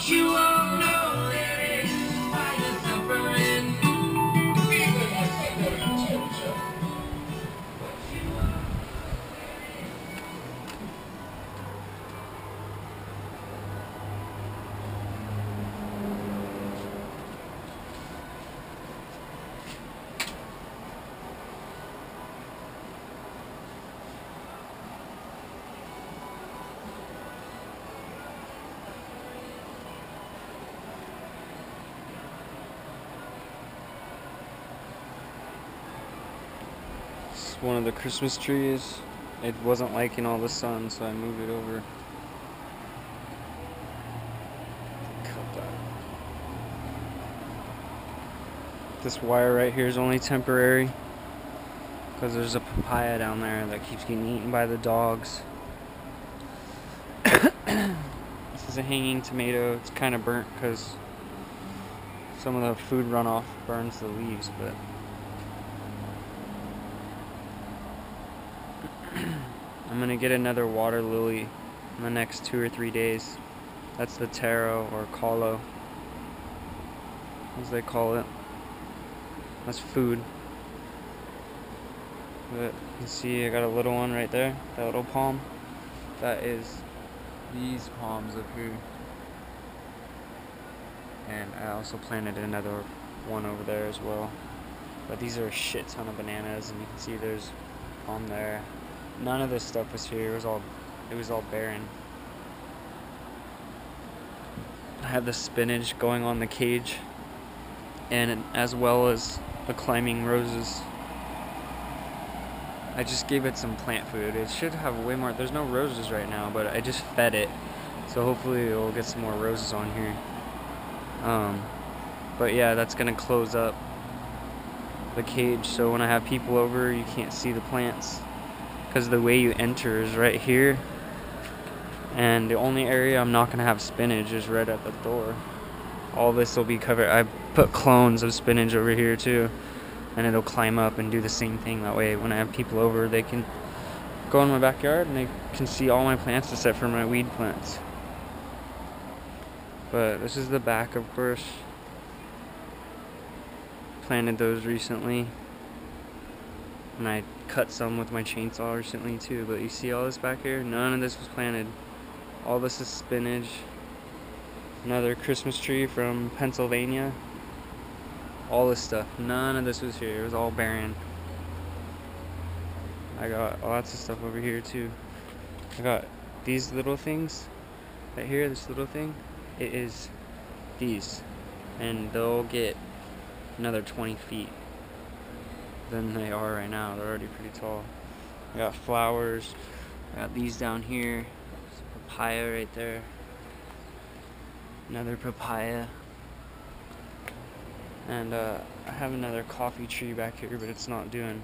you won't know that it's why you're suffering. One of the Christmas trees. It wasn't liking all the sun, so I moved it over. Cut that. This wire right here is only temporary because there's a papaya down there that keeps getting eaten by the dogs. This is a hanging tomato. It's kind of burnt because some of the food runoff burns the leaves, but I'm gonna get another water lily in the next 2 or 3 days. That's the taro or kalo, as they call it. That's food. But you can see I got a little one right there, that little palm. That is these palms up here. And I also planted another one over there as well. But these are a shit ton of bananas, and you can see there's palm there. None of this stuff was here. It was all barren. I have the spinach going on the cage, and as well as the climbing roses. I just gave it some plant food. It should have way more. There's no roses right now, but I just fed it, so hopefully it'll get some more roses on here. But yeah, that's gonna close up the cage, so when I have people over, you can't see the plants. Because the way you enter is right here, and the only area I'm not going to have spinach is right at the door. All this will be covered. I put clones of spinach over here too, and it'll climb up and do the same thing. That way when I have people over, they can go in my backyard and they can see all my plants except for my weed plants. But this is the back, of course. Planted those recently. And I cut some with my chainsaw recently too, but you see all this back here? None of this was planted. All this is spinach. Another Christmas tree from Pennsylvania. All this stuff. None of this was here. It was all barren. I got lots of stuff over here too. I got these little things right here, this little thing. It is these. And they'll get another 20 feet than they are right now. They're already pretty tall. I got flowers. I got these down here. There's a papaya right there. Another papaya. And I have another coffee tree back here, but it's doing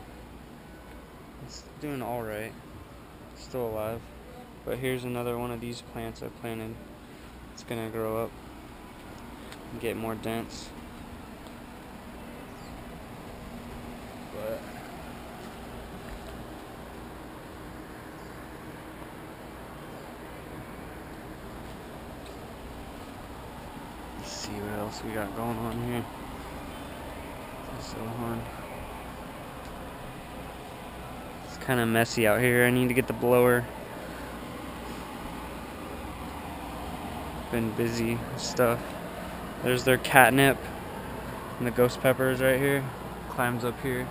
alright. Still alive. But here's another one of these plants I planted. It's gonna grow up and get more dense. But let's see what else we got going on here. This little horn. It's kind of messy out here. I need to get the blower. Been busy with stuff. There's their catnip and the ghost peppers right here. Climbs up here. You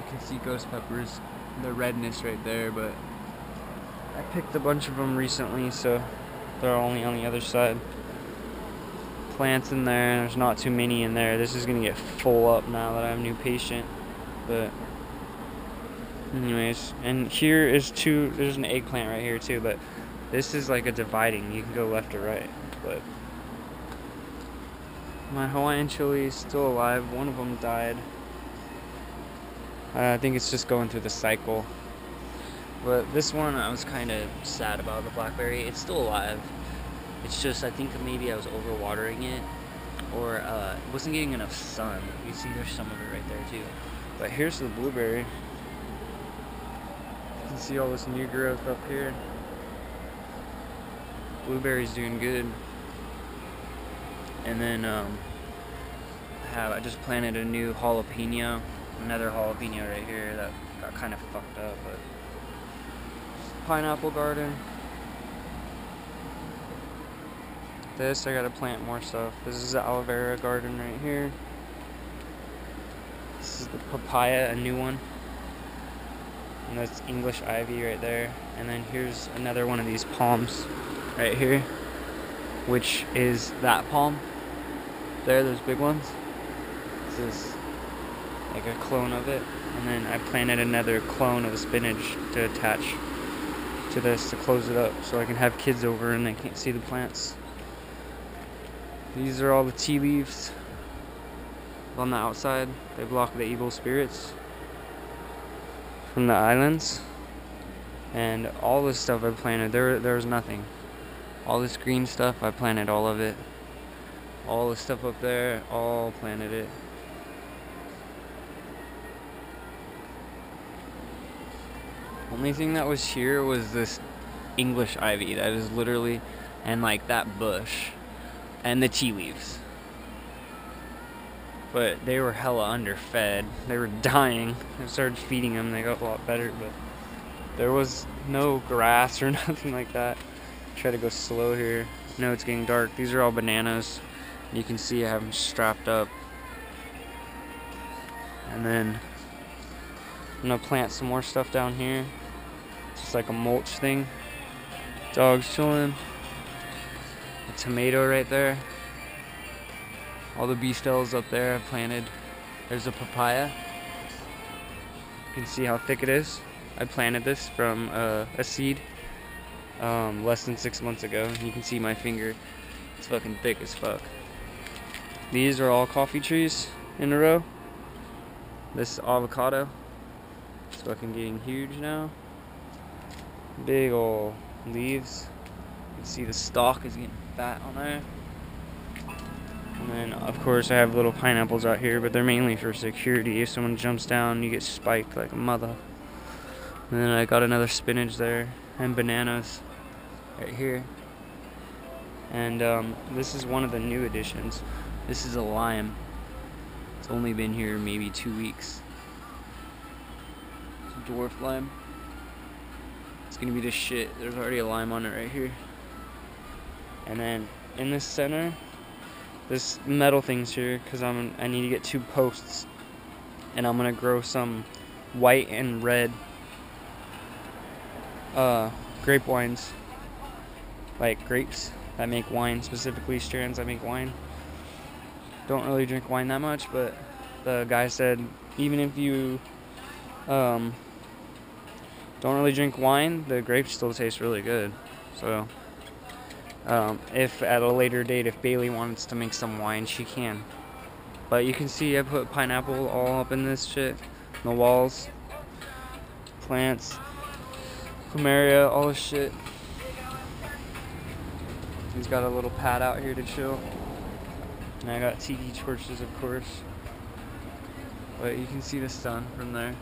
can see ghost peppers, the redness right there, but I picked a bunch of them recently, so they're only on the other side. Plants in there, and there's not too many in there. This is gonna get full up now that I have a new patient. But anyways, and here is there's an eggplant right here too, but this is like a dividing. You can go left or right. But my Hawaiian chili is still alive. One of them died. I think it's just going through the cycle. But this one, I was kind of sad about the blackberry. It's still alive. It's just, I think maybe I was overwatering it, or it wasn't getting enough sun. You see there's some of it right there too. But here's the blueberry. You can see all this new growth up here. Blueberry's doing good. And then I just planted a new jalapeno, another jalapeno right here that got kind of fucked up, but pineapple garden. This, I gotta plant more stuff. This is the aloe vera garden right here. This is the papaya, a new one. And that's English ivy right there. And then here's another one of these palms right here, which is that palm. There, those big ones. This is like a clone of it. And then I planted another clone of the spinach to attach to this to close it up so I can have kids over and they can't see the plants. These are all the tea leaves on the outside. They block the evil spirits from the islands. And all this stuff I planted, there's nothing. All this green stuff, I planted all of it. All the stuff up there, all planted it. Only thing that was here was this English ivy that is literally, and like that bush and the tea leaves. But they were hella underfed. They were dying. I started feeding them, they got a lot better, but there was no grass or nothing like that. Try to go slow here. No, it's getting dark. These are all bananas. You can see I have them strapped up. And then I'm gonna plant some more stuff down here. Just like a mulch thing. Dogs chilling. A tomato right there. All the beefsteals up there I planted. There's a papaya. You can see how thick it is. I planted this from a seed less than 6 months ago. You can see my finger. It's fucking thick as fuck. These are all coffee trees in a row. This avocado. It's fucking getting huge now. Big ol' leaves. You can see the stalk is getting fat on there. And then, of course, I have little pineapples out here, but they're mainly for security. If someone jumps down, you get spiked like a mother. And then I got another spinach there, and bananas right here. And this is one of the new additions. This is a lime. It's only been here maybe 2 weeks. It's a dwarf lime. It's gonna be the shit. There's already a lime on it right here. And then in the center, this metal thing's here because I need to get 2 posts, and I'm gonna grow some white and red grape wines, like grapes that make wine, specifically strands that make wine. Don't really drink wine that much, but the guy said even if you don't really drink wine, the grapes still taste really good. So if at a later date, if Bailey wants to make some wine, she can. But you can see I put pineapple all up in this shit. The walls, plants, plumeria, all this shit. He's got a little pad out here to chill. And I got tiki torches, of course. But you can see the sun from there.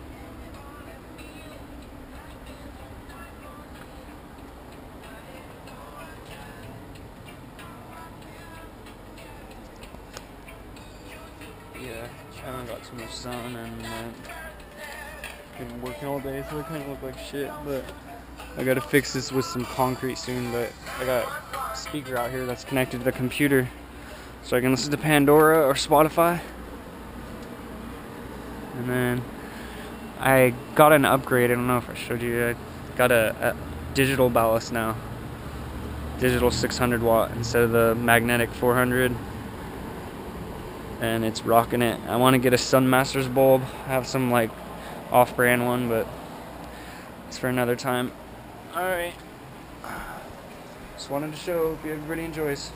Yeah, I haven't got too much sun, and been working all day, so I kind of look like shit. But I gotta fix this with some concrete soon. But I got a speaker out here that's connected to the computer, so I can listen to Pandora or Spotify. And then I got an upgrade. I don't know if I showed you. I got a digital ballast now, digital 600 watt instead of the magnetic 400. And it's rocking it. I want to get a Sun Masters bulb. I have some like off-brand one, but it's for another time. Alright. Just wanted to show. Hope everybody enjoys.